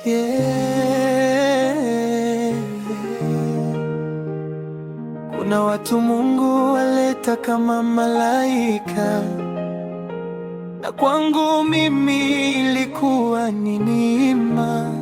yeah. Kuna watu Mungu waleta kama malaika, na kwangu mimi ilikuwa ni neema.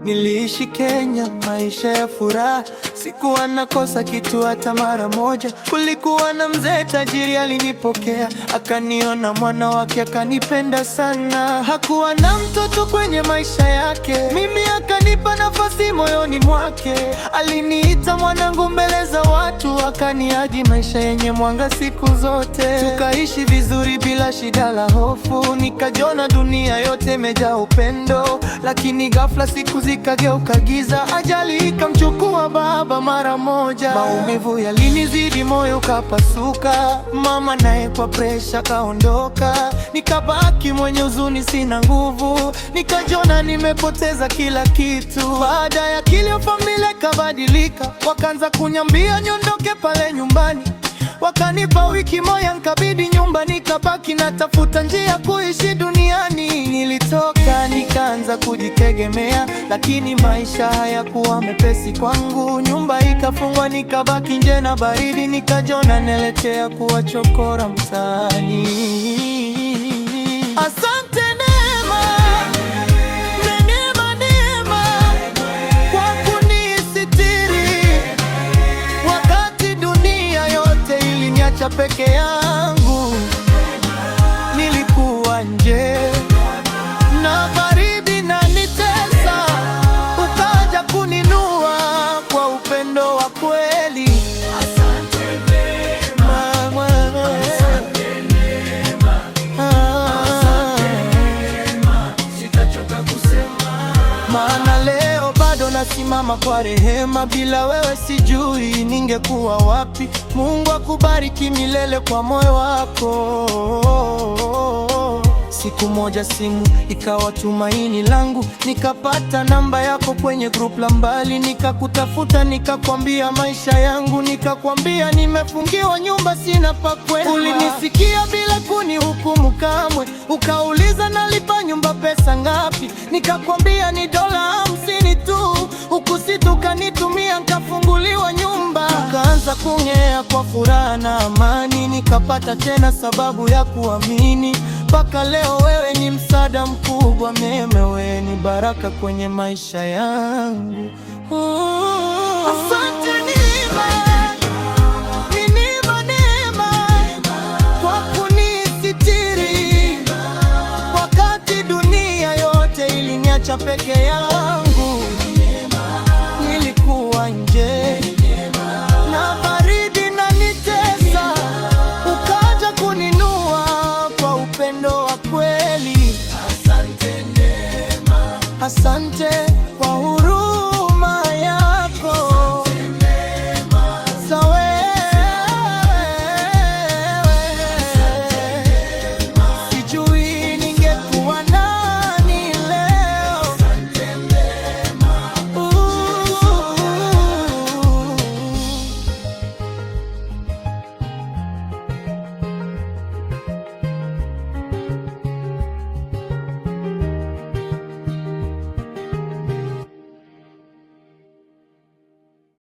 Niliishi Kenya maisha ya furaha, sikuwa nakosa kitu hata mara moja. Kulikuwa na mzee tajiri alinipokea, akaniona mwana wake akanipenda sana. Hakuwa na mtoto kwenye maisha yake, mimi akanipa nafasi moyoni mwake. Aliniita mwanangu mbele za watu, akaniahidi maisha yenye mwanga siku zote. Tukaishi vizuri bila shida la hofu, nikajiona dunia yote imejaa upendo. Lakini ghafla siku zikageuka giza, ajali ikamchukua baba mara moja. Maumivu yalinizidi, moyo ukapasuka, mama naye kwa presha kaondoka. Nikabaki mwenye huzuni, sina nguvu, nikajiona nimepoteza kila kitu. Baada ya kilio familia ikabadilika, wakaanza kunyambia niondoke pale nyumbani. Wakanipa wiki moja nikabidi nyumba, nikabaki natafuta njia kuishi duniani. Nilitoka nikaanza kujitegemea, lakini maisha hayakuwa mepesi kwangu. Nyumba ikafungwa, nikabaki nje na baridi, nikajiona naelekea kuwa chokora mtaani. Asante neema, neema kwa kunisitiri wakati dunia yote iliniacha peke yangu. Nilikuwa nje na baridi na nitesa, ukaja kuninua kwa upendo wa kweli. Asante neema, asante neema, asante neema, sitachoka kusema. Maana leo bado nasimama kwa rehema, bila wewe sijui ningekuwa wapi. Mungu akubariki milele kwa moyo wako. Siku moja simu ikawa tumaini langu, nikapata namba yako kwenye group la mbali. Nikakutafuta nikakwambia maisha yangu, nikakwambia nimefungiwa nyumba sina pa kwenda. Ulinisikia bila kunihukumu kamwe, ukauliza nalipa nyumba pesa ngapi. Nikakwambia ni $50 tu, ukusita ukanitumia nikafunguliwa nyumba. Tukaanza kung'ea kwa furaha na amani, nikapata tena sababu ya kuamini. Mpaka leo wewe ni msaada mkubwa, wewe ni baraka kwenye maisha yangu. Asante neema, neema kwa kunisitiri wakati dunia yote iliniacha peke